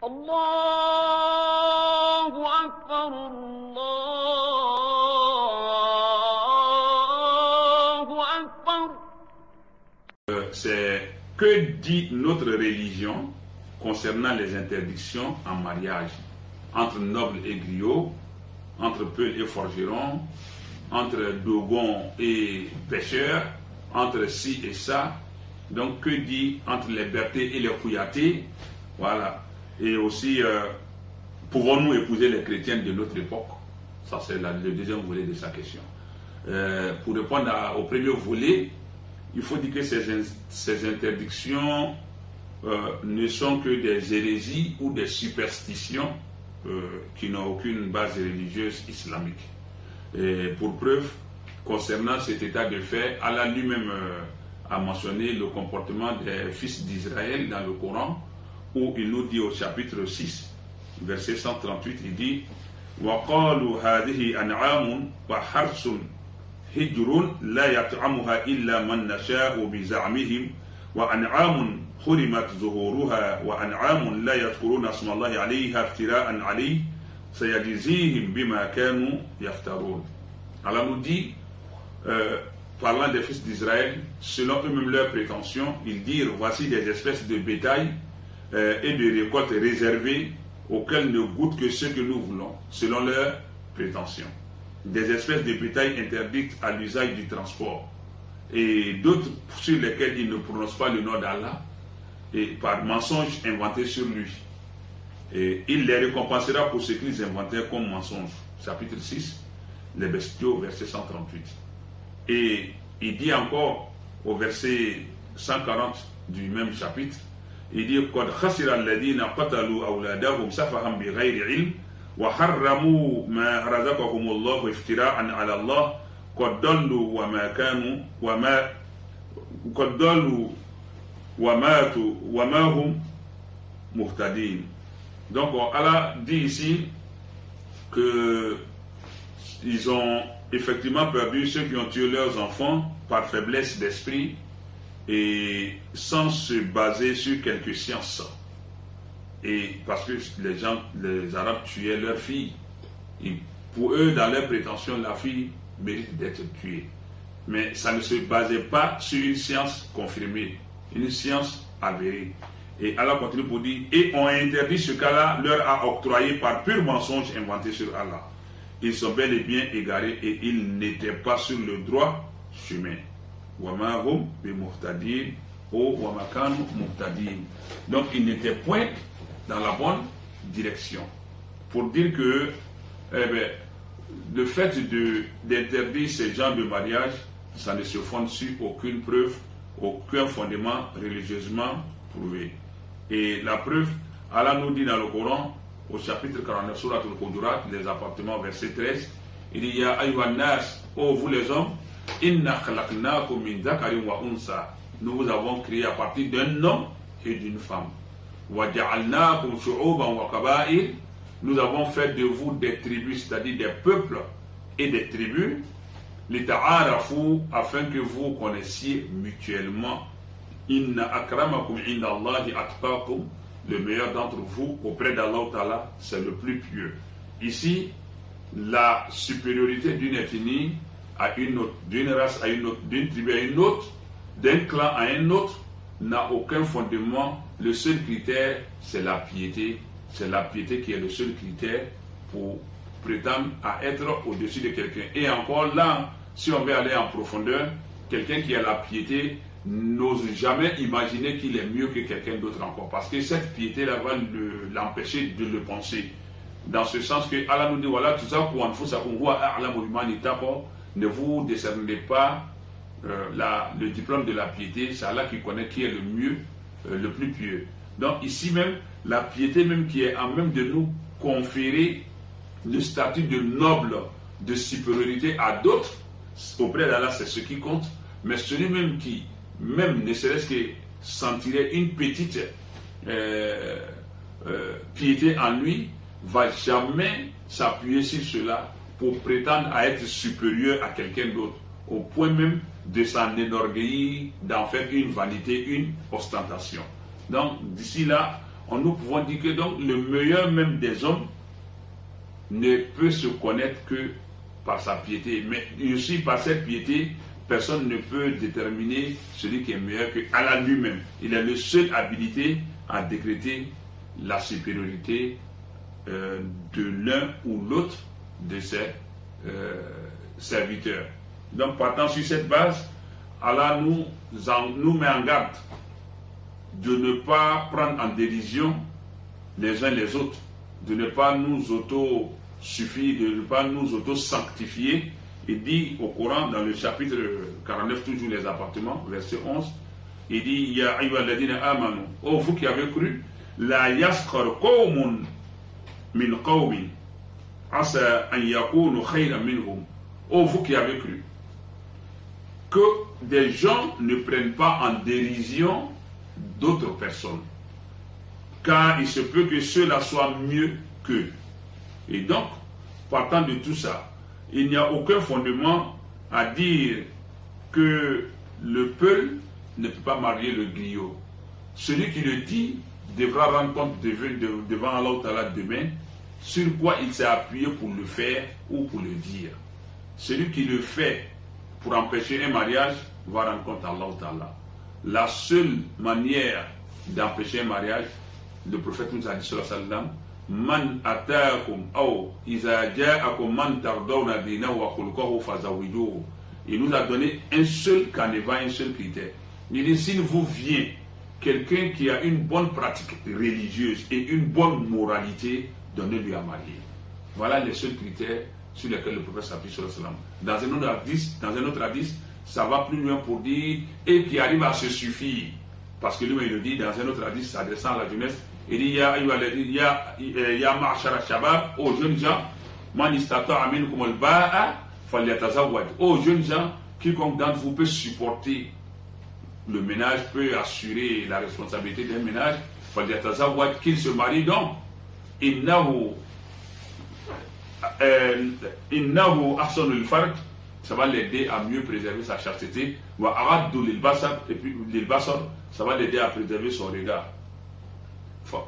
Allahu Akbar, Allahu Akbar. C'est que dit notre religion concernant les interdictions en mariage entre nobles et griots, entre peuls et forgerons, entre dogons et pêcheurs, entre ci et ça. Donc que dit entre les berthés et les couillatés, voilà. Et aussi, pouvons-nous épouser les chrétiens de notre époque? Ça c'est le deuxième volet de sa question. Pour répondre au premier volet, il faut dire que ces interdictions ne sont que des hérésies ou des superstitions qui n'ont aucune base religieuse islamique. Et pour preuve, concernant cet état de fait, Allah lui-même a mentionné le comportement des fils d'Israël dans le Coran, où il nous dit au chapitre 6, verset 138, il dit وَقَالُوا هَذِهِ أَنْعَامٌ وَحَرْثٌ هِجْرٌ لَا يَطْعَمُهَا إِلَّا مَنْ نَشَاءُ بِزَعْمِهِمْ وَأَنْعَامٌ حُرِمَتْ ظُهُورُهَا وَأَنْعَامٌ لَا يَذْكُرُونَ اسْمَ اللَّهِ عَلَيْهَا افْتِرَاءً عَلَيْهِ سَيَجْزِيهِمْ بِمَا كَانُوا يَفْتَرُونَ. Allah nous dit, parlant des fils d'Israël, selon eux-mêmes leurs prétentions, ils dirent voici des espèces de bétail et de récoltes réservées auxquelles ne goûtent que ce que nous voulons, selon leurs prétentions. Des espèces de bétail interdites à l'usage du transport et d'autres sur lesquelles il ne prononce pas le nom d'Allah et par mensonges inventés sur lui. Et il les récompensera pour ce qu'ils inventèrent comme mensonges. Chapitre 6, les bestiaux, verset 138. Et il dit encore au verset 140 du même chapitre, il dit قَدْ خَسِرَ الَّذِينَ قَتَلُوا أَوْلَادَهُمْ سَفَهًا بِغَيْرِ عِلْمٍ وَحَرَّمُوا مَا رَزَقَهُمُ اللَّهُ افْتِرَاءً عَلَى اللَّهِ قَدْ ضَلُّوا وَمَا هُمْ مُهْتَدِينَ. Donc Allah dit ici que ils ont effectivement perdu ceux qui ont tué leurs enfants par faiblesse d'esprit et sans se baser sur quelques sciences. Et parce que les Arabes tuaient leurs filles. Et pour eux, dans leurs prétentions, la fille mérite d'être tuée. Mais ça ne se basait pas sur une science confirmée, une science avérée. Et Allah continue pour dire, et on a interdit ce cas-là, leur a octroyé par pur mensonge inventé sur Allah. Ils sont bel et bien égarés et ils n'étaient pas sur le droit chemin. وَمَا هُمْ بِمُهْتَدِينَ ou وَمَا كَانُوا مُهْتَدِينَ. Donc ils n'étaient point dans la bonne direction. Pour dire que le fait d'interdire ces genres de mariage, ça ne se fonde sur aucune preuve, aucun fondement religieusement prouvé. Et la preuve, Allah nous dit dans le Coran, au chapitre 49, Surat al-Hujurat, les appartements, verset 13, il dit Ya ayyuhan nas, ô vous les hommes, inna khalaqnakum min dhakarin wa unsa, nous vous avons créé à partir d'un homme et d'une femme. Wa ja'alnakum shu'uban wa qaba'il, nous avons fait de vous des tribus, c'est-à-dire des peuples et des tribus, lita'arafu, afin que vous connaissiez mutuellement. Inna akramakum inda Allahi atqakum, le meilleur d'entre vous auprès d'Allah Ta'ala, c'est le plus pieux. Ici, la supériorité d'une ethnie à une autre, d'une race à une autre, d'une tribu à une autre, d'un clan à un autre, n'a aucun fondement. Le seul critère, c'est la piété. C'est la piété qui est le seul critère pour prétendre à être au-dessus de quelqu'un. Et encore là, si on veut aller en profondeur, quelqu'un qui a la piété n'ose jamais imaginer qu'il est mieux que quelqu'un d'autre encore. Parce que cette piété-là va l'empêcher de le penser. Dans ce sens que Allah nous dit, voilà, tout ça, ne vous décernez pas le diplôme de la piété, c'est Allah qui connaît qui est le mieux, le plus pieux. Donc ici même, la piété même qui est en même de nous conférer le statut de noble, de supériorité à d'autres, auprès d'Allah, c'est ce qui compte. Mais celui-même qui, même ne serait-ce que sentirait une petite piété en lui, va jamais s'appuyer sur cela pour prétendre à être supérieur à quelqu'un d'autre, au point même de s'en enorgueillir, d'en faire une vanité, une ostentation. Donc d'ici là, nous pouvons dire que donc le meilleur même des hommes ne peut se connaître que par sa piété. Mais aussi par cette piété, personne ne peut déterminer celui qui est meilleur que Allah lui-même. Il est le seul habilité à décréter la supériorité de l'un ou l'autre de ses serviteurs. Donc partant sur cette base, Allah nous met en garde de ne pas prendre en dérision les uns les autres, de ne pas nous auto-suffire, de ne pas nous auto-sanctifier. Il dit au Coran, dans le chapitre 49, toujours les appartements, verset 11, il dit, Ya ayyuhalladhina amanu, ô vous qui avez cru, la yaskhar qawmun min qawmin, asa an yakunu khayran minhum, ô vous qui avez cru, que des gens ne prennent pas en dérision d'autres personnes, car il se peut que ceux-là soient mieux qu'eux. Et donc, partant de tout ça, il n'y a aucun fondement à dire que le peul ne peut pas marier le griot. Celui qui le dit devra rendre compte devant Allah Ta'ala demain sur quoi il s'est appuyé pour le faire ou pour le dire. Celui qui le fait pour empêcher un mariage va rendre compte à Allah Ta'ala. La seule manière d'empêcher un mariage, le prophète nous a dit sallallahu alayhi wa sallam, Man ataakum aw iza ja'akum man tardawna dinahu wa khuluquhu fazawijuhu. Il nous a donné un seul canevas, un seul critère. Il dit, s'il vous vient quelqu'un qui a une bonne pratique religieuse et une bonne moralité, donnez-lui à marier. Voilà les seuls critères sur lesquels le prophète s'appuie sur le salam. Dans un autre hadith, ça va plus loin pour dire, et qui arrive à se suffire. Parce que lui, il le dit dans un autre hadith, s'adressant à la jeunesse, il dit, Ya ma'ashara shabab, aux jeunes gens, man istata'a minkum al-ba'a falyatazawwaj. Aux jeunes gens, quiconque d'entre vous peut supporter le ménage, peut assurer la responsabilité d'un ménage, falyatazawwaj, qu'il se marie donc. Innahu ahsanul farj, ça va l'aider à mieux préserver sa chasteté. Wa araddu lil basar, et puis lil basar, ça va l'aider à préserver son regard.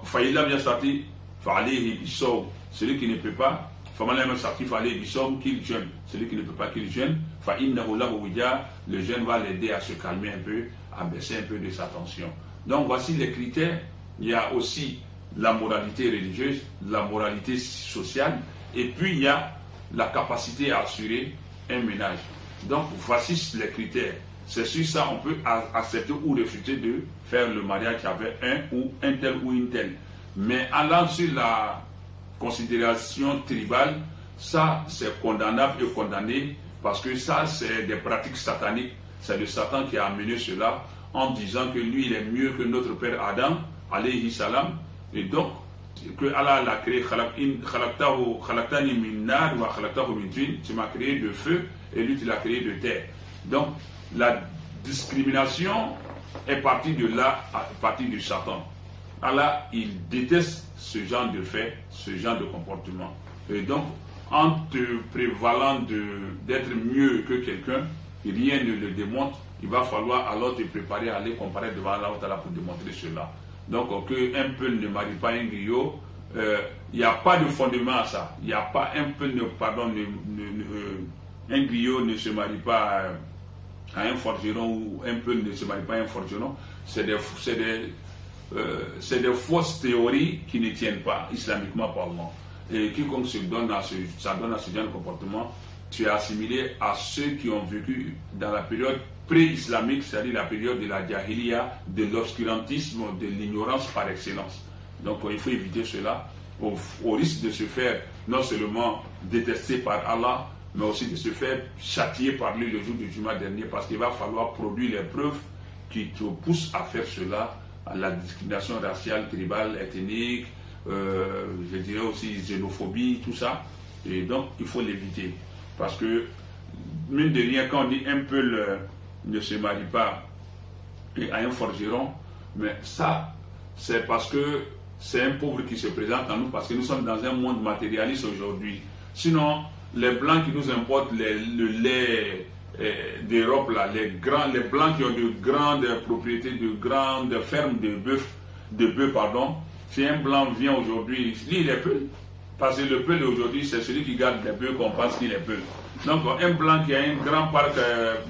Faïlam yastati fa'alayhi bisawm, celui qui ne peut pas, faman yastati fa'alayhi bisawm, qu'il jeûne, celui qui ne peut pas qu'il jeûne, fa'innahu lahu wija, le jeûne va l'aider à se calmer un peu, à baisser un peu de sa tension. Donc voici les critères. Il y a aussi la moralité religieuse, la moralité sociale, et puis il y a la capacité à assurer un ménage. Donc voici les critères. C'est sur ça on peut accepter ou refuser de faire le mariage avec un tel ou une telle. Mais allant sur la considération tribale, ça c'est condamnable et condamné, parce que ça c'est des pratiques sataniques. C'est le Satan qui a amené cela en disant que lui il est mieux que notre père Adam, alayhi salam, et donc que Allah l'a créé, khalaqtani min nar wa khalaqtahu min tin, tu m'as créé de feu et lui tu l'as créé de terre. Donc la discrimination est partie de là, partie du Satan. Allah il déteste ce genre de fait, ce genre de comportement. Et donc en te prévalant d'être mieux que quelqu'un, rien ne le démontre, il va falloir alors te préparer à aller comparer devant Allah pour démontrer cela. Donc qu'un peul ne marie pas un griot, il n'y a pas de fondement à ça. Il n'y a pas un peul, un griot ne se marie pas à un forgeron, ou un peul ne se marie pas à un forgeron. C'est des fausses théories qui ne tiennent pas, islamiquement parlant. Et quiconque s'adonne à ce genre de comportement, tu es assimilé à ceux qui ont vécu dans la période pré-islamique, c'est-à-dire la période de la jahiliya, de l'obscurantisme, de l'ignorance par excellence. Donc il faut éviter cela, au risque de se faire non seulement détester par Allah, mais aussi de se faire châtier par lui le jour du Juma dernier, parce qu'il va falloir produire les preuves qui te poussent à faire cela, à la discrimination raciale, tribale, ethnique, je dirais aussi xénophobie, tout ça. Et donc il faut l'éviter. Parce que, mine de rien, quand on dit un peul ne se marie pas à un forgeron, mais ça, c'est parce que c'est un pauvre qui se présente à nous, parce que nous sommes dans un monde matérialiste aujourd'hui. Sinon, les blancs qui nous importent le lait d'Europe, là, les blancs qui ont de grandes propriétés, de grandes fermes de bœufs, Si un blanc vient aujourd'hui, lui il est peul. Parce que le peul aujourd'hui, c'est celui qui garde les bœufs qu'on pense qu'il est peul. Donc un blanc qui a un grand parc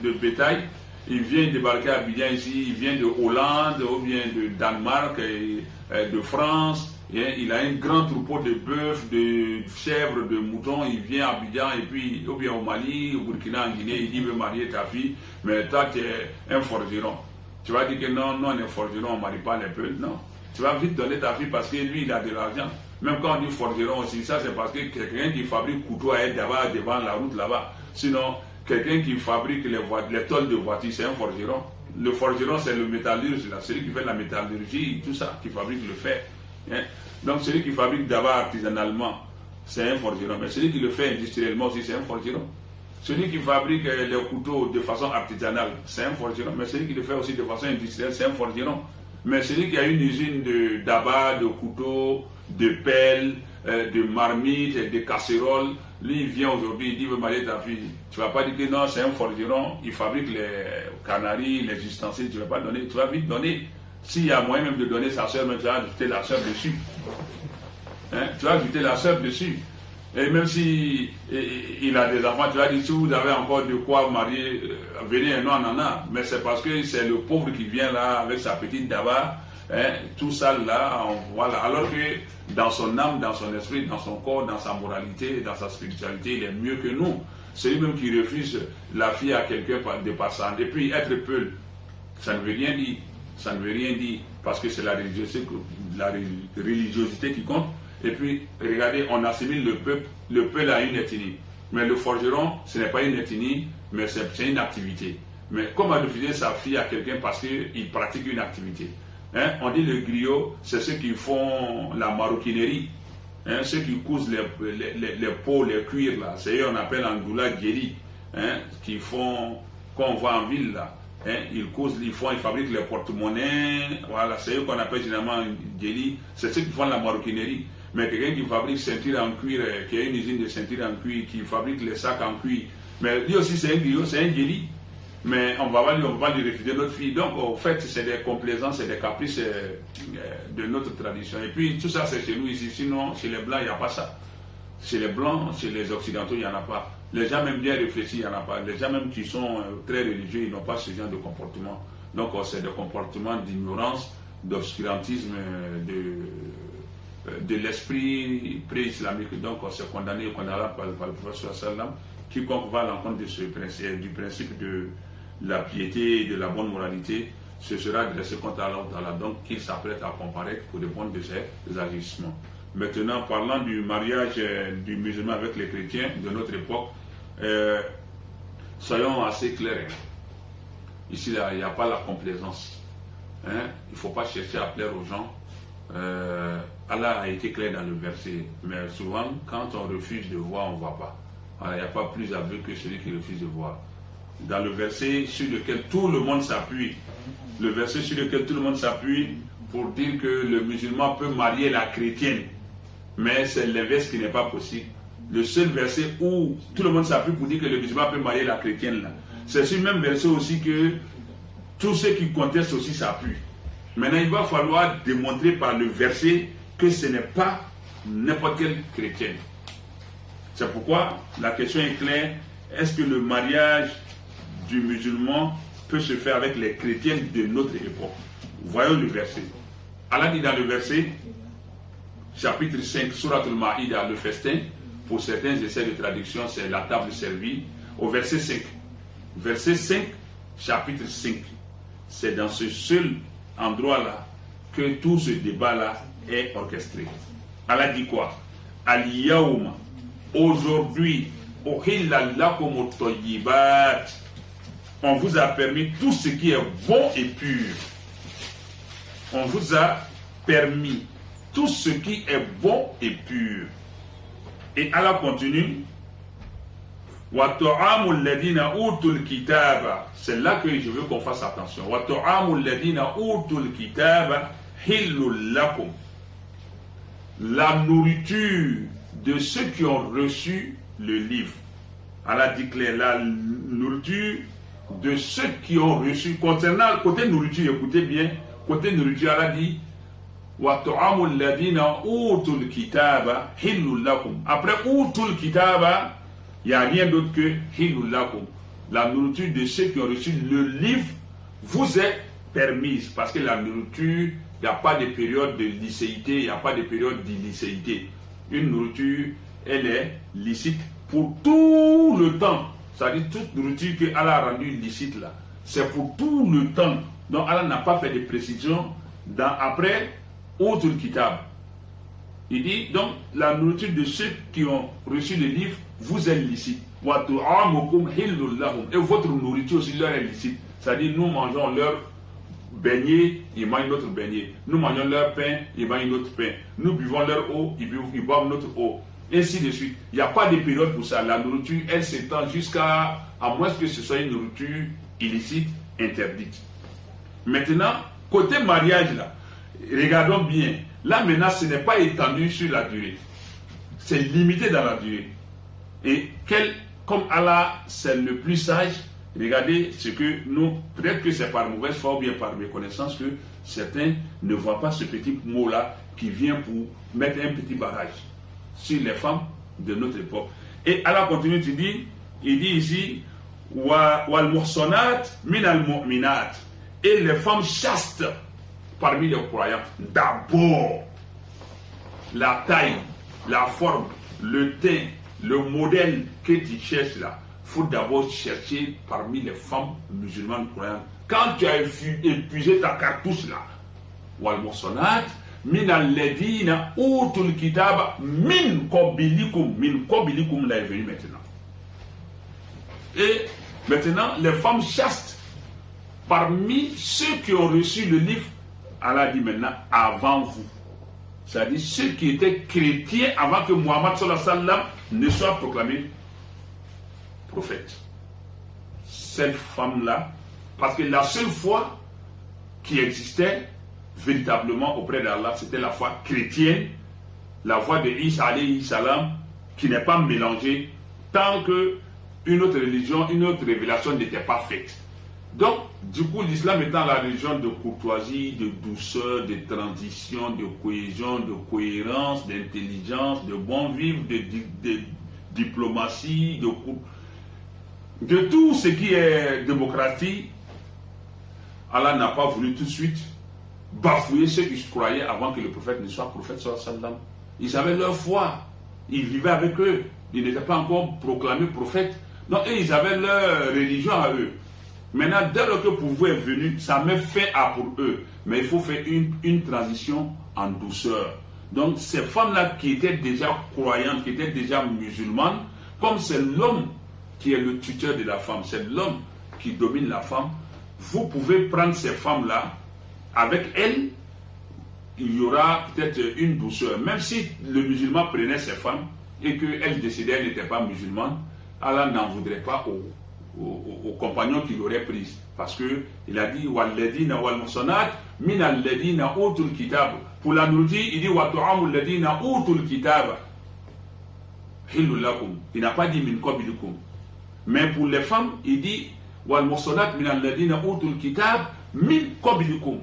de bétail, il vient débarquer à Abidjan ici, il vient de Hollande ou bien de Danemark, de France. Il a un grand troupeau de bœufs, de chèvres, de moutons. Il vient à Abidjan et puis, ou bien au Mali, au Burkina, en Guinée, il dit veut marier ta fille, mais toi tu es un forgeron. Tu vas dire que non, on est forgeron, on ne marie pas les peuls. Non. Tu vas vite donner ta fille parce que lui, il a de l'argent. Même quand on dit forgeron aussi, ça c'est parce que quelqu'un qui fabrique couteau à être devant la route là-bas. Sinon, quelqu'un qui fabrique les tôles de voitures, c'est un forgeron. Le forgeron, c'est le métallurge, là, celui qui fait la métallurgie, tout ça, qui fabrique le fer. Hein? Donc celui qui fabrique d'abord artisanalement, c'est un forgeron. Mais celui qui le fait industriellement aussi, c'est un forgeron. Celui qui fabrique les couteaux de façon artisanale, c'est un forgeron. Mais celui qui le fait aussi de façon industrielle, c'est un forgeron. Mais celui qui a une usine d'abat, de couteaux, de pelles, de marmites, de casseroles, lui il vient aujourd'hui, il dit veut marier ta fille. Tu ne vas pas dire que non, c'est un forgeron, il fabrique les canaries, les ustensiles, tu ne vas pas donner, tu vas vite donner. S'il y a moyen même de donner sa soeur, tu vas ajouter la soeur dessus. Hein? Tu vas ajouter la soeur dessus. Et même si il a des enfants, tu vas dire si vous avez encore de quoi marier, venez, non, on en a. Mais c'est parce que c'est le pauvre qui vient là avec sa petite daba, hein, tout ça là, voilà. Alors que dans son âme, dans son esprit, dans son corps, dans sa moralité, dans sa spiritualité, il est mieux que nous. C'est lui-même qui refuse la fille à quelqu'un de passant. Et puis être peul, ça ne veut rien dire. Ça ne veut rien dire parce que c'est la religiosité qui compte. Et puis, regardez, on assimile le peul à une ethnie. Mais le forgeron, ce n'est pas une ethnie, mais c'est une activité. Mais comment refuser sa fille à quelqu'un parce qu'il pratique une activité? Hein? On dit le griot, c'est ceux qui font la maroquinerie. Hein? Ceux qui cousent les peaux, les cuirs, là. C'est eux qu'on appelle en doula guéri. Hein? Qui font, qu'on voit en ville, là. Hein? Ils cousent, ils fabriquent les porte-monnaies. Voilà, c'est eux qu'on appelle généralement guéri. C'est ceux qui font la maroquinerie. Mais quelqu'un qui fabrique ceinture en cuir, qui a une usine de ceinture en cuir, qui fabrique les sacs en cuir, mais lui aussi c'est un griot, c'est un guéri. Mais on va lui refuser notre fille. Donc en fait c'est des complaisances, c'est des caprices de notre tradition. Et puis tout ça c'est chez nous ici, sinon chez les blancs il n'y a pas ça. Chez les blancs, chez les occidentaux il n'y en a pas. Les gens même bien réfléchis, il n'y en a pas. Les gens même qui sont très religieux, ils n'ont pas ce genre de comportement. Donc c'est des comportements d'ignorance, d'obscurantisme, de l'esprit pré-islamique. Donc c'est condamné par le professeur Sallam. Quiconque va à l'encontre de ce principe, du principe de la piété et de la bonne moralité, ce sera dressé contre Allah, donc qu'il s'apprête à comparaître pour répondre de ses agissements. Maintenant, parlant du mariage du musulman avec les chrétiens de notre époque, soyons assez clairs. Ici, il n'y a pas la complaisance. Hein? Il ne faut pas chercher à plaire aux gens. Allah a été clair dans le verset, mais souvent, quand on refuse de voir, on ne voit pas. Il n'y a pas plus aveu que celui qui refuse de voir. Dans le verset sur lequel tout le monde s'appuie, pour dire que le musulman peut marier la chrétienne, mais c'est l'inverse qui n'est pas possible. Le seul verset où tout le monde s'appuie pour dire que le musulman peut marier la chrétienne, là, c'est sur le même verset aussi que tous ceux qui contestent aussi s'appuient. Maintenant, il va falloir démontrer par le verset que ce n'est pas n'importe quelle chrétienne. C'est pourquoi la question est claire. Est-ce que le mariage du musulman peut se faire avec les chrétiennes de notre époque? Voyons le verset. Allah dit dans le verset, chapitre 5, Surat al-Ma'ida, le festin. Pour certains essais de traduction, c'est la table servie. Au verset 5. Verset 5, chapitre 5. C'est dans ce seul endroit-là que tout ce débat-là est orchestré. Allah dit quoi? Al-Yawma, aujourd'hui, on vous a permis tout ce qui est bon et pur. On vous a permis tout ce qui est bon et pur. Et Allah continue. C'est là que je veux qu'on fasse attention. La nourriture de ceux qui ont reçu le livre. Allah dit clair, la nourriture de ceux qui ont reçu. Concernant le côté nourriture, écoutez bien, côté nourriture, Allah dit وَطُعَامُ الَّذِينَ أُوتُوا الْكِتَابَ حِلٌّ لَكُمْ. Après أُوتُوا الْكِتَابَ, il n'y a rien d'autre que حِلٌّ لَكُمْ. La nourriture de ceux qui ont reçu le livre vous est permise. Parce que la nourriture, il n'y a pas de période de licéité, il n'y a pas de période d'illicéité. Une nourriture, elle est licite pour tout le temps. C'est-à-dire toute nourriture que Allah a rendue licite là, c'est pour tout le temps. Donc Allah n'a pas fait de précision après autre kitab. Il dit donc la nourriture de ceux qui ont reçu le livre vous est licite. Et votre nourriture aussi leur est licite. C'est-à-dire nous mangeons leur beignet, ils mangent notre beignet. Nous mangeons leur pain, ils mangent notre pain. Nous buvons leur eau, ils boivent notre eau. Ainsi de suite. Il n'y a pas de période pour ça. La nourriture, elle s'étend à moins que ce soit une nourriture illicite, interdite. Maintenant, côté mariage là, regardons bien. Là maintenant, ce n'est pas étendu sur la durée. C'est limité dans la durée. Et comme Allah, c'est le plus sage, regardez ce que nous, peut-être que c'est par mauvaise foi ou bien par méconnaissance que certains ne voient pas ce petit mot-là qui vient pour mettre un petit barrage sur les femmes de notre époque. Et Allah continue, il dit ici, wal muhsanat min al mu'minat, et les femmes chastes parmi les croyants. D'abord, la taille, la forme, le teint, le modèle que tu cherches là, il faut d'abord chercher parmi les femmes musulmanes croyantes. Quand tu as épuisé ta cartouche là, wal muhsanat min alladhina utul kitaba min qablikum là est venu maintenant. Et maintenant, les femmes chastes parmi ceux qui ont reçu le livre, Allah dit maintenant avant vous. C'est-à-dire ceux qui étaient chrétiens avant que Muhammad sallallahu alayhi wa sallam ne soit proclamé prophète. Cette femme-là, parce que la seule foi qui existait véritablement auprès d'Allah, c'était la foi chrétienne, la foi de Isa alayhi salam, qui n'est pas mélangée tant que une autre religion, une autre révélation n'était pas faite. Donc, du coup, l'islam étant la religion de courtoisie, de douceur, de transition, de cohésion, de cohérence, d'intelligence, de bon vivre, de diplomatie, de tout ce qui est démocratie, Allah n'a pas voulu tout de suite bafouer ceux qui croyaient avant que le prophète ne soit prophète sallallahu alayhi wa sallam. Ils avaient leur foi, ils vivaient avec eux, ils n'étaient pas encore proclamés prophètes. Donc, ils avaient leur religion à eux. Maintenant, dès lors que le pouvoir est venu, ça met fin à pour eux. Mais il faut faire une transition en douceur. Donc, ces femmes-là qui étaient déjà croyantes, qui étaient déjà musulmanes, comme c'est l'homme qui est le tuteur de la femme, c'est l'homme qui domine la femme, vous pouvez prendre ces femmes-là, avec elles, il y aura peut-être une douceur. Même si le musulman prenait ces femmes et qu'elles décidaient qu'elles n'étaient pas musulmanes, Allah n'en voudrait pas aux compagnons qu'il aurait pris. Parce qu'il a dit Walladina wal muhsanat min alladina utul kitab. Pour la nourriture, il dit Watu'amu alladina utul kitab. Hillul lakum. Il n'a pas dit min qablikum. Mais pour les femmes, il dit wal muhsanat min alladina utul kitab min qablikum,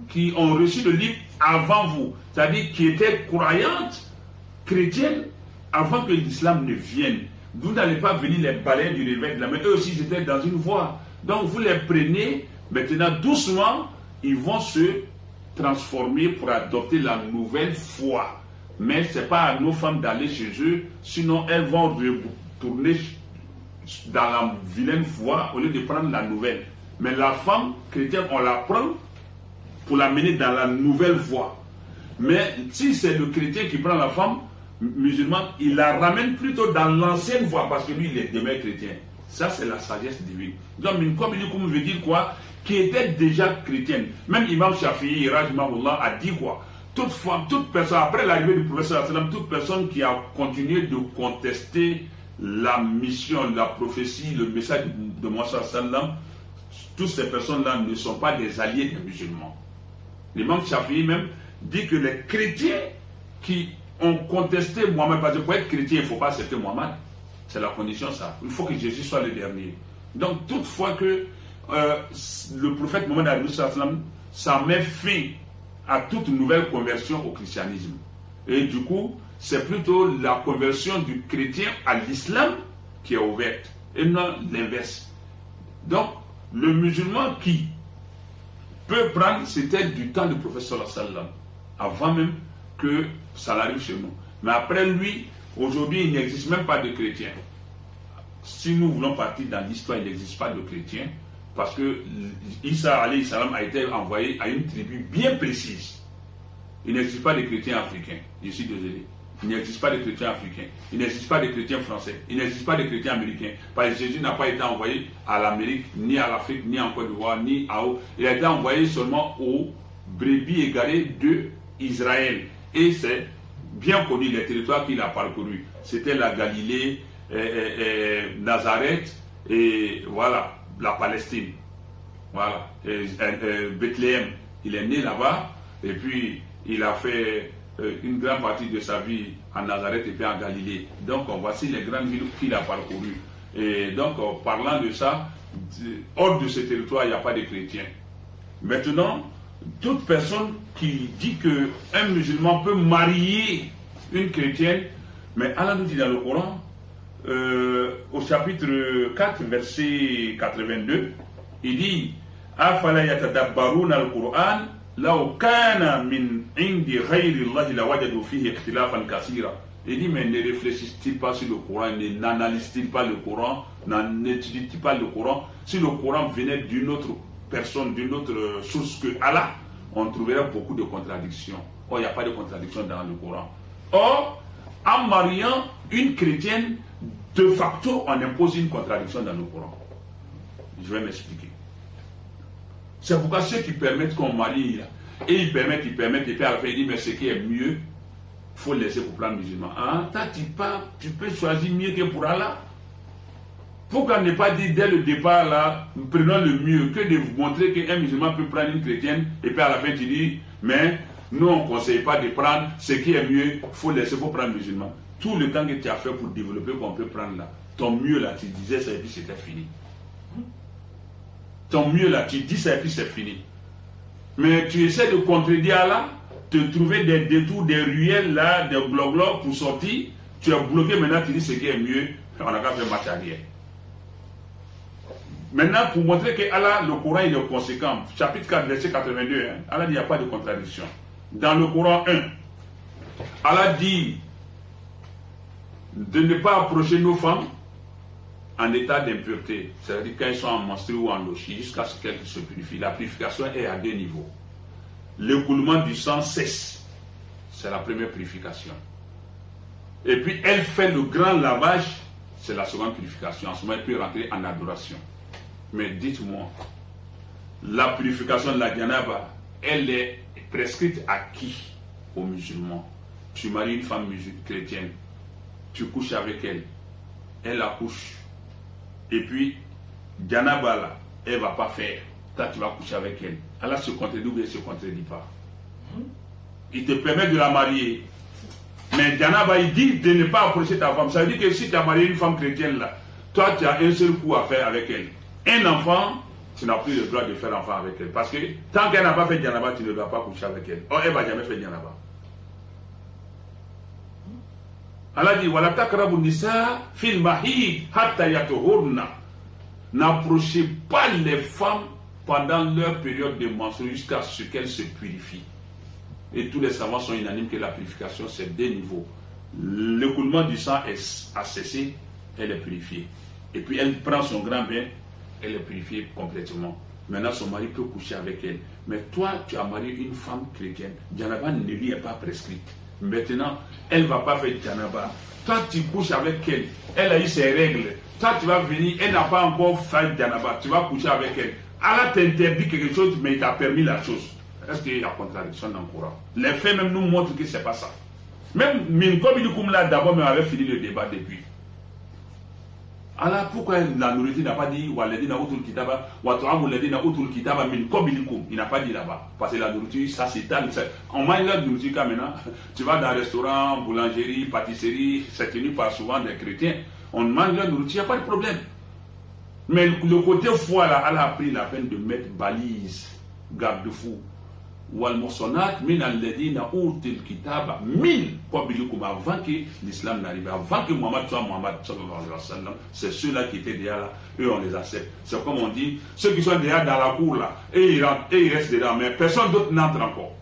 qui ont reçu le livre avant vous. C'est-à-dire qui étaient croyantes, chrétiennes, avant que l'islam ne vienne. Vous n'allez pas venir les balayer du réveil de la main. Eux aussi, ils étaient dans une voie. Donc, vous les prenez, maintenant, doucement, ils vont se transformer pour adopter la nouvelle foi. Mais ce n'est pas à nos femmes d'aller chez eux, sinon elles vont retourner dans la vilaine foi au lieu de prendre la nouvelle. Mais la femme chrétienne, on la prend pour la mener dans la nouvelle voie. Mais si c'est le chrétien qui prend la femme musulman, il la ramène plutôt dans l'ancienne voie parce que lui, il est demeuré chrétien. Ça, c'est la sagesse divine. Donc, une communication veut dire quoi? Qui était déjà chrétienne. Même Imam Shafi'i, Rahimahullah, a dit quoi? Toute femme, toute personne, après l'arrivée du prophète, toute personne qui a continué de contester la mission, la prophétie, le message de Mohammed sallam, toutes ces personnes-là ne sont pas des alliés des musulmans. L'imam Shafi'i même dit que les chrétiens qui ont contesté Mohammed, parce que pour être chrétien, il ne faut pas accepter Mohammed. C'est la condition, ça. Il faut que Jésus soit le dernier. Donc, toutefois que le prophète Mohammed, ça met fin à toute nouvelle conversion au christianisme. Et du coup, c'est plutôt la conversion du chrétien à l'islam qui est ouverte, et non l'inverse. Donc, le musulman qui peut prendre, c'était du temps du prophète sallallahu alayhi wa sallam, avant même que ça arrive chez nous. Mais après lui, aujourd'hui, il n'existe même pas de chrétien. Si nous voulons partir dans l'histoire, il n'existe pas de chrétien, parce que Isa alayhi salam a été envoyé à une tribu bien précise. Il n'existe pas de chrétiens africains, je suis désolé. Il n'existe pas de chrétiens africains, il n'existe pas de chrétiens français, il n'existe pas de chrétiens américains. Parce que Jésus n'a pas été envoyé à l'Amérique, ni à l'Afrique, ni en Côte d'Ivoire, ni à où. Il a été envoyé seulement aux brebis égarées d'Israël. Et c'est bien connu les territoires qu'il a parcourus. C'était la Galilée, Nazareth et voilà, la Palestine. Voilà, Bethléem. Il est né là-bas et puis il a fait une grande partie de sa vie en Nazareth et puis en Galilée. Donc voici les grandes villes qu'il a parcourues. Et donc parlant de ça, hors de ce territoire, il n'y a pas de chrétiens. Maintenant, toute personne qui dit qu'un musulman peut marier une chrétienne, mais Allah nous dit dans le Coran, au chapitre 4, verset 82, il dit Afala yatadabbaruna al-Qur'an law kana min indi ghayri Allah la wajadu fihi ikhtilafan kaseera. Il dit mais ne réfléchissent-ils pas sur le Coran, n'analysent-ils pas le Coran, n'étudient-ils pas le Coran? Si le Coran venait d'une autre personne, d'une autre source que Allah, on trouverait beaucoup de contradictions. Or, il n'y a pas de contradiction dans le Coran. Or, en mariant une chrétienne, de facto, on impose une contradiction dans le Coran. Je vais m'expliquer. C'est pourquoi ceux qui permettent qu'on marie, et ils permettent, et puis à la fin, ils disent, mais ce qui est mieux, il faut laisser pour plan musulman. Ah, tu peux choisir mieux que pour Allah. Pourquoi ne pas dire dès le départ, là, prenons le mieux, que de vous montrer qu'un musulman peut prendre une chrétienne, et puis à la fin, tu dis, mais nous, on ne conseille pas de prendre ce qui est mieux, il faut laisser pour prendre musulman. Tout le temps que tu as fait pour développer qu'on peut prendre là, ton mieux là, tu disais ça et puis c'était fini. Ton mieux là, tu dis ça et puis c'est fini. Mais tu essaies de contredire Allah, te trouver des détours, des ruelles là, des blocs pour sortir, tu es bloqué maintenant, tu dis ce qui est mieux, on n'a qu'à faire marche arrière. Maintenant, pour montrer que Allah, le Coran, il est conséquent, chapitre 4, verset 82, hein, Allah dit il n'y a pas de contradiction. Dans le Coran 1, Allah dit de ne pas approcher nos femmes en état d'impureté, c'est-à-dire quand elles sont en menstru ou en lochi, jusqu'à ce qu'elles se purifient. La purification est à deux niveaux. L'écoulement du sang cesse, c'est la première purification. Et puis elle fait le grand lavage, c'est la seconde purification. En ce moment, elle peut rentrer en adoration. Mais dites-moi, la purification de la Janaba, elle est prescrite à qui? Aux musulmans. Tu maries une femme chrétienne, tu couches avec elle, elle accouche. Et puis, Janaba là, elle ne va pas faire. Toi, tu vas coucher avec elle. Allah se contredit ou elle ne se contredit pas. Il te permet de la marier. Mais Janaba, il dit de ne pas approcher ta femme. Ça veut dire que si tu as marié une femme chrétienne là, toi, tu as un seul coup à faire avec elle. Un enfant, tu n'as plus le droit de faire enfant avec elle. Parce que tant qu'elle n'a pas fait Janaba, tu ne dois pas coucher avec elle. Or, elle ne va jamais faire Janaba. Allah dit, Wala takrabu nisa fil mahid hatta yatuhurna. N'approchez pas les femmes pendant leur période de menstruation jusqu'à ce qu'elles se purifient. Et tous les savants sont unanimes que la purification, c'est deux niveaux. L'écoulement du sang a cessé, elle est purifiée. Et puis elle prend son grand bain, elle est purifiée complètement. Maintenant, son mari peut coucher avec elle. Mais toi, tu as marié une femme chrétienne. Janaba ne lui est pas prescrite. Maintenant, elle ne va pas faire Janaba. Toi, tu couches avec elle. Elle a eu ses règles. Toi, tu vas venir, elle n'a pas encore fait Janaba. Tu vas coucher avec elle. Allah t'interdit quelque chose, mais il t'a permis la chose. Est-ce qu'il y a contradiction dans le Coran? Les faits même nous montrent que ce n'est pas ça. Même Minkobilikum là, d'abord, mais avait fini le débat depuis. Alors pourquoi la nourriture n'a pas dit Waladina Utul Kitaba, Watuamu Ladina Utul Kitaba Minkobilikum? Il n'a pas dit là-bas. Parce que la nourriture, ça s'étale. On mange la nourriture quand maintenant. Tu vas dans un restaurant, boulangerie, pâtisserie, c'est tenu par souvent des chrétiens. On mange la nourriture, il n'y a pas de problème. Mais le côté foi là, Allah a pris la peine de mettre balise, garde-fou. Wal-Muhsanat min alladhina util kitaba min qablikum, avant que l'islam n'arrive, avant que Muhammad soit Muhammad sallallahu alayhi wa sallam, c'est ceux-là qui étaient déjà là, eux on les accepte. C'est comme on dit, ceux qui sont déjà dans la cour là, et ils rentrent, et ils restent dedans, mais personne d'autre n'entre encore.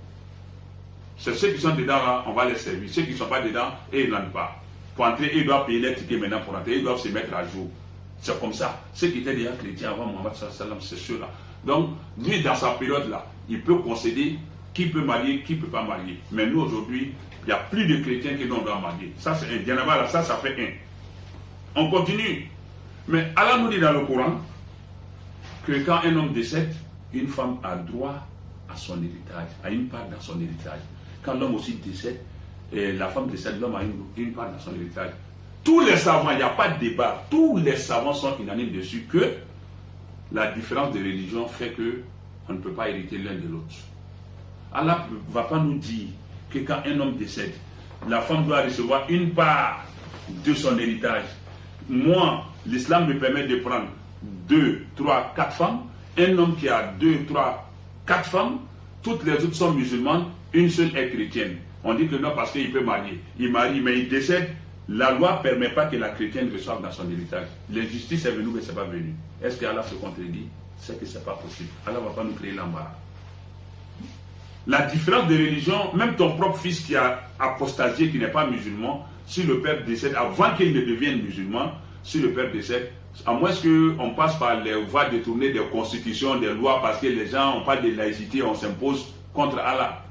C'est ceux qui sont dedans là, on va les servir. Ceux qui ne sont pas dedans, et ils n'entrent pas. Pour entrer, ils doivent payer les tickets maintenant pour entrer, ils doivent se mettre à jour. C'est comme ça. Ceux qui étaient déjà chrétiens avant Muhammad sallallahu alayhi wa sallam, c'est ceux-là. Donc, lui, dans sa période-là, il peut concéder qui peut marier, qui ne peut pas marier. Mais nous, aujourd'hui, il n'y a plus de chrétiens qui nous doivent marier. Ça, c'est un. Là, ça fait un. On continue. Mais Allah nous dit dans le Coran que quand un homme décède, une femme a droit à son héritage, à une part dans son héritage. Quand l'homme aussi décède, la femme décède, l'homme a une part dans son héritage. Tous les savants, il n'y a pas de débat, tous les savants sont unanimes dessus que la différence de religion fait qu'on ne peut pas hériter l'un de l'autre. Allah ne va pas nous dire que quand un homme décède, la femme doit recevoir une part de son héritage. Moi, l'islam me permet de prendre 2, 3, 4 femmes. Un homme qui a 2, 3, 4 femmes, toutes les autres sont musulmanes, une seule est chrétienne. On dit que non parce qu'il peut marier. Il marie, mais il décède. La loi ne permet pas que la chrétienne reçoive dans son héritage. L'injustice est venue, mais ce n'est pas venu. Est-ce qu'Allah se contredit? C'est que ce n'est pas possible. Allah ne va pas nous créer l'embarras. La différence de religion, même ton propre fils qui a apostasié, qui n'est pas musulman, si le père décède, avant qu'il ne devienne musulman, si le père décède, à moins qu'on passe par les voies détournées des constitutions, des lois, parce que les gens n'ont pas de laïcité, on s'impose contre Allah.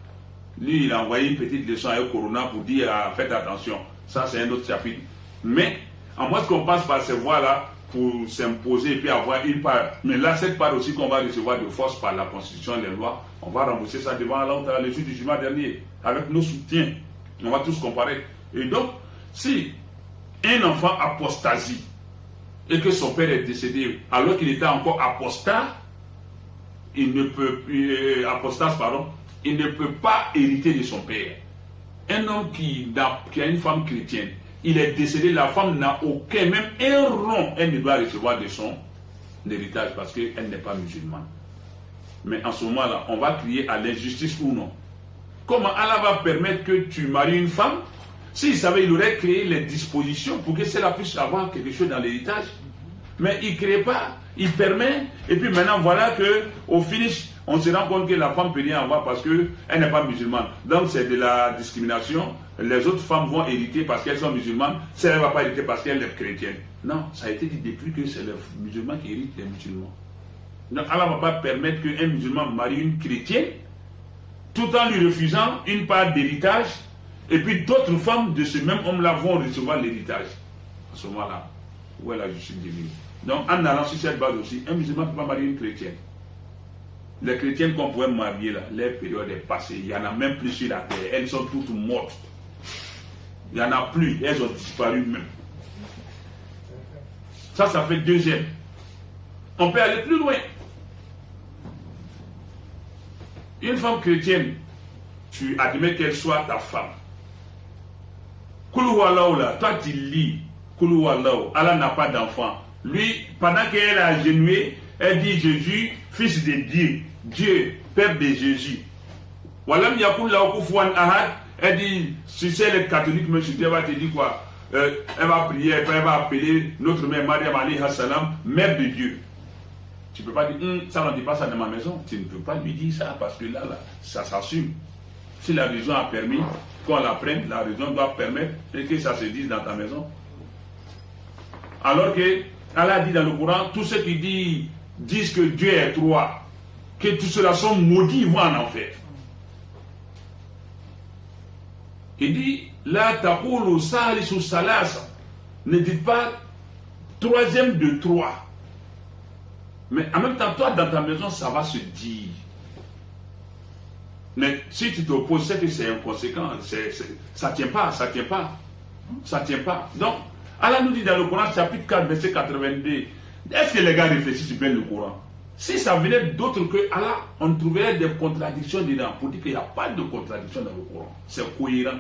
Lui, il a envoyé une petite leçon à Corona pour dire faites attention. Ça, c'est un autre chapitre. Mais, à moins qu'on passe par ces voies-là pour s'imposer et puis avoir une part. Mais là, cette part aussi qu'on va recevoir de force par la Constitution et les lois, on va rembourser ça devant Allah le jour du jugement dernier, avec nos soutiens. On va tous comparer. Et donc, si un enfant apostasie et que son père est décédé alors qu'il était encore apostat, il ne peut il ne peut pas hériter de son père. Un homme qui a une femme chrétienne, il est décédé, la femme n'a aucun, même un rond, elle ne doit recevoir de son héritage parce qu'elle n'est pas musulmane. Mais en ce moment-là, on va crier à l'injustice ou non. Comment Allah va permettre que tu maries une femme? S'il savait, il aurait créé les dispositions pour que cela puisse avoir quelque chose dans l'héritage. Mais il ne crée pas, il permet, et puis maintenant voilà qu'au finish, on se rend compte que la femme ne peut rien avoir parce qu'elle n'est pas musulmane. Donc c'est de la discrimination. Les autres femmes vont hériter parce qu'elles sont musulmanes. Si elle ne va pas hériter parce qu'elle est chrétienne. Non, ça a été dit depuis que c'est les musulmans qui héritent les musulmans. Donc Allah ne va pas permettre qu'un musulman marie une chrétienne tout en lui refusant une part d'héritage. Et puis d'autres femmes de ce même homme-là vont recevoir l'héritage. À ce moment-là, où est la justice divine? Donc en allant sur cette base aussi, un musulman ne peut pas marier une chrétienne. Les chrétiennes qu'on pouvait marier là, leur période est passée. Il n'y en a même plus sur la terre. Elles sont toutes mortes. Il n'y en a plus. Elles ont disparu même. Ça fait deuxième. On peut aller plus loin. Une femme chrétienne, tu admets qu'elle soit ta femme. Kouloualaou là, toi tu lis Kouloualaou, Allah n'a pas d'enfant. Lui, pendant qu'elle a agenouillé, elle dit Jésus, fils de Dieu, Dieu, père de Jésus. Walam yakoul la okufouan ahad, elle dit, si c'est les catholiques, monsieur, elle va te dire quoi? Elle va prier, elle va appeler notre mère Mariam alayhi salam, mère de Dieu. Tu ne peux pas dire, ça on ne dit pas ça dans ma maison. Tu ne peux pas lui dire ça parce que là ça s'assume. Si la religion a permis qu'on l'apprenne, la religion doit permettre que ça se dise dans ta maison. Alors que Allah dit dans le Coran, tous ceux qui disent que Dieu est trois, que tous ceux-là sont maudits, ils vont en enfer. Il dit, la taqulu salisu salasa, ne dites pas troisième de trois. Mais en même temps, toi, dans ta maison, ça va se dire. Mais si tu t'opposes, c'est que c'est inconséquent. Ça ne tient pas, ça ne tient pas. Ça ne tient pas. Donc, Allah nous dit dans le Coran, chapitre 4, verset 82, est-ce que les gars réfléchissent bien le Coran? Si ça venait d'autre que Allah, on trouverait des contradictions dedans. Pour dire qu'il n'y a pas de contradiction dans le Coran. C'est cohérent.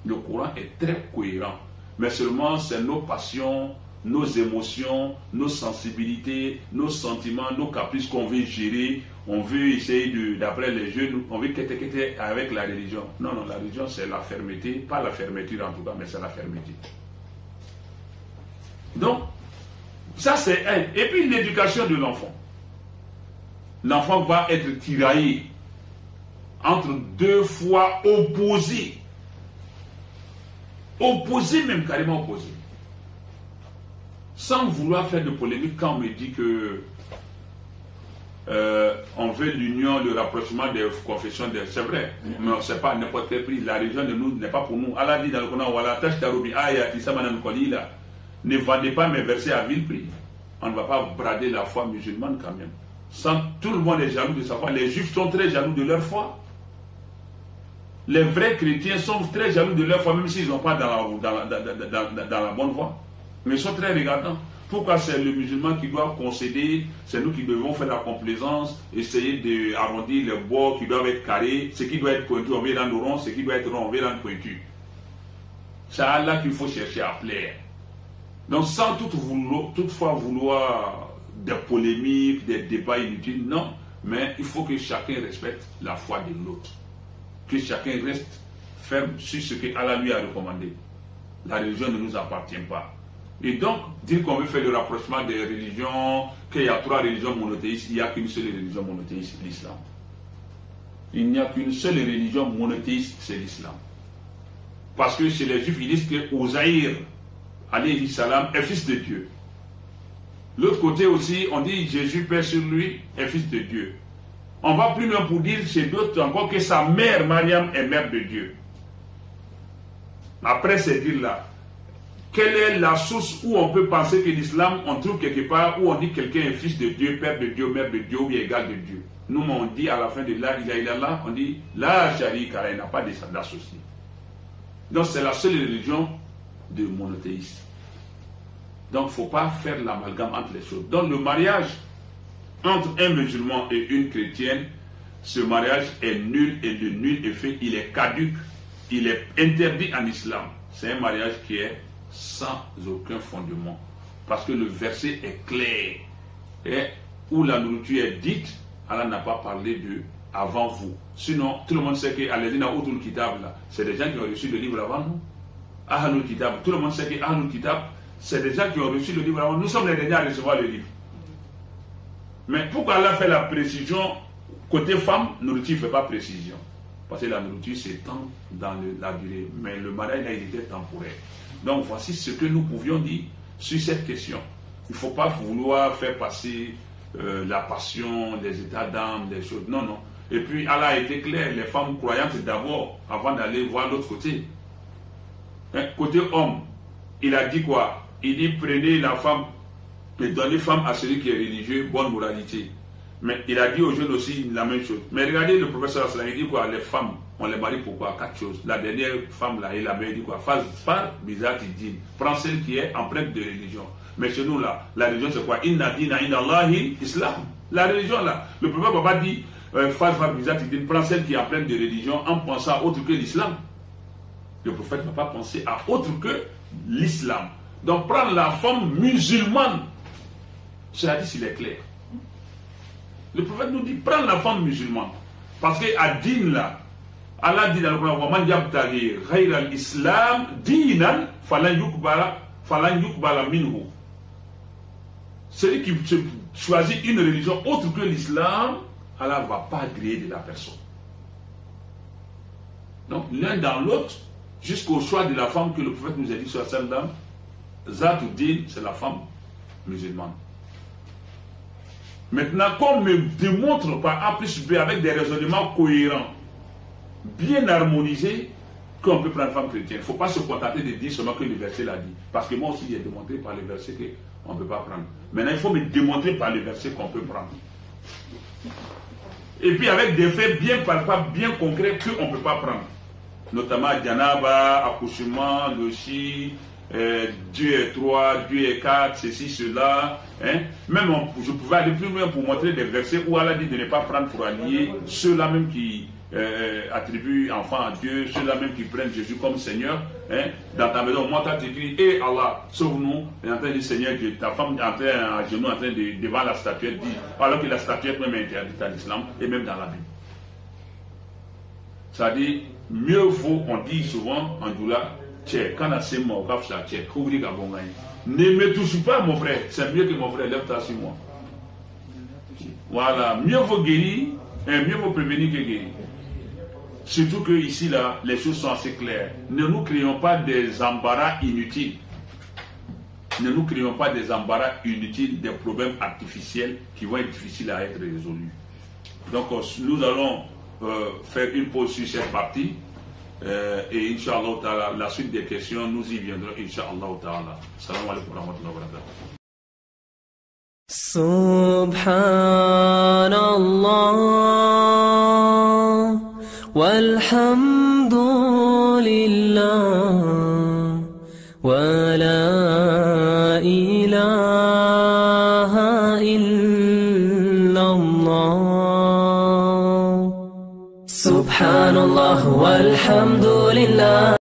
Le Coran est très cohérent. Mais seulement, c'est nos passions nos émotions, nos sensibilités, nos sentiments, nos caprices qu'on veut gérer. On veut essayer d'après les jeunes, on veut qu'être avec la religion. Non, non, la religion c'est la fermeté, pas la fermeture en tout cas, mais c'est la fermeté. Donc, ça c'est un. Et puis l'éducation de l'enfant. L'enfant va être tiraillé entre deux fois opposés. Opposés, même carrément opposés. Sans vouloir faire de polémique, quand on me dit que on veut l'union, le rapprochement des confessions, c'est vrai, mais on ne sait pas à n'importe quel prix. La religion de nous n'est pas pour nous. Allah dit dans le Coran, ne vendez pas mes versets à vil prix. On ne va pas brader la foi musulmane quand même. Sans, tout le monde est jaloux de sa foi. Les juifs sont très jaloux de leur foi. Les vrais chrétiens sont très jaloux de leur foi, même s'ils n'ont pas dans la bonne voie. Mais ils sont très regardants. Pourquoi c'est le musulman qui doit concéder, c'est nous qui devons faire la complaisance, essayer d'arrondir les bords qui doivent être carrés, ce qui doit être pointu, on veut rendre rond, ce qui doit être rond, on veut rendre pointu. C'est à Allah qu'il faut chercher à plaire. Donc sans toutefois vouloir des polémiques, des débats inutiles, non, mais il faut que chacun respecte la foi de l'autre. Que chacun reste ferme sur ce que Allah lui a recommandé. La religion ne nous appartient pas. Et donc, dire qu'on veut faire le rapprochement des religions, qu'il y a 3 religions monothéistes, il n'y a qu'une seule religion monothéiste, l'islam. Il n'y a qu'une seule religion monothéiste, c'est l'islam. Parce que chez les juifs, ils disent que Uzaïr, alayhi salam, est fils de Dieu. L'autre côté aussi, on dit Jésus, paix sur lui, est fils de Dieu. On va plus loin pour dire chez d'autres encore que sa mère, Mariam, est mère de Dieu. Après ces dires-là, quelle est la source où on peut penser que l'islam, on trouve quelque part où on dit que quelqu'un est fils de Dieu, père de Dieu, mère de Dieu ou bien égal de Dieu? Nous, on dit à la fin de la ilaha illallah, on dit la sharika, il n'a pas d'associé. Donc c'est la seule religion de monothéistes. Donc il ne faut pas faire l'amalgame entre les choses. Donc le mariage entre un musulman et une chrétienne, ce mariage est nul et de nul effet, il est caduc, il est interdit en islam. C'est un mariage qui est sans aucun fondement. Parce que le verset est clair. Et où la nourriture est dite, Allah n'a pas parlé de avant vous. Sinon, tout le monde sait que Aladina Outul Kitab, c'est des gens qui ont reçu le livre avant nous. Ahlul Kitab, tout le monde sait que Ahlul Kitab, c'est des gens qui ont reçu le livre avant nous. Nous sommes les derniers à recevoir le livre. Mais pourquoi Allah fait la précision côté femme, nourriture ne fait pas précision? Parce que la nourriture s'étend dans la durée. Mais le mariage, là, il était temporaire. Donc voici ce que nous pouvions dire sur cette question. Il ne faut pas vouloir faire passer la passion, les états d'âme, des choses. Non, non. Et puis Allah a été clair, les femmes croyantes d'abord, avant d'aller voir l'autre côté. Hein, côté homme, il a dit quoi? Il dit prenez la femme et donnez femme à celui qui est religieux, bonne moralité. Mais il a dit aux jeunes aussi la même chose. Mais regardez le professeur Aslan, il dit quoi? Les femmes, on les marie pourquoi? 4 choses. La dernière femme là, il avait dit quoi? Far bizati din. Prends celle qui est empreinte de religion. Mais chez nous là, la religion c'est quoi? Inna dina inna Allahi islam. La religion là, le prophète n'a pas dit far bizati din. Prends celle qui est empreinte de religion en pensant à autre que l'islam. Le prophète n'a pas pensé à autre que l'islam. Donc prendre la femme musulmane, ce hadith il est clair. Le prophète nous dit, prends la femme musulmane. Parce que à din là, Allah dit dans le Coran, وَمَنْ يَبْتَغِي غَيْرَ الْإِسْلَامِ دِينًا فَلَنْ يُقْبَلَ مِنْهُ. Celui qui choisit une religion autre que l'islam, Allah ne va pas agréer de la personne. Donc l'un dans l'autre, jusqu'au choix de la femme que le prophète nous a dit sur celle dame, Zatou din, c'est la femme musulmane. Maintenant, qu'on me démontre par A plus B avec des raisonnements cohérents, bien harmonisés, qu'on peut prendre une femme chrétienne. Il ne faut pas se contenter de dire seulement que le verset l'a dit. Parce que moi aussi, j'ai démontré par le verset qu'on ne peut pas prendre. Maintenant, il faut me démontrer par le verset qu'on peut prendre. Et puis avec des faits bien palpables, bien concrets qu'on ne peut pas prendre. Notamment Djanaba, accouchement, Lochi, Dieu est 3, Dieu est 4, ceci, cela. Hein? Même je pouvais aller plus loin pour montrer des versets où Allah dit de ne pas prendre pour allier ceux-là même qui attribuent enfant à Dieu, ceux-là même qui prennent Jésus comme Seigneur, hein, dans ta maison, moi tu dis, hé Allah, sauve-nous, et en train de dire Seigneur Dieu, ta femme est en train, à genoux, en train de, devant la statuette, dit, alors que la statuette même est interdite à l'islam, et même dans la Bible. Ça dit, mieux vaut, on dit souvent en doula, tchè, quand on a mort, quand on a tchè, ne me touche pas mon frère, c'est mieux que mon frère, lève-toi sur moi. Voilà, mieux vaut guérir, mieux vaut prévenir que guérir. Surtout que ici, là, les choses sont assez claires. Ne nous créons pas des embarras inutiles. Ne nous créons pas des embarras inutiles, des problèmes artificiels qui vont être difficiles à être résolus. Donc, nous allons faire une pause sur cette partie. Et Inch'Allah, la suite des questions, nous y viendrons, Inch'Allah. Salam alaikum wa rahmatullahi wa barakatuh. Subhanallah walhamdulillah wa la ilaha illallah. Subhanallah walhamdulillah.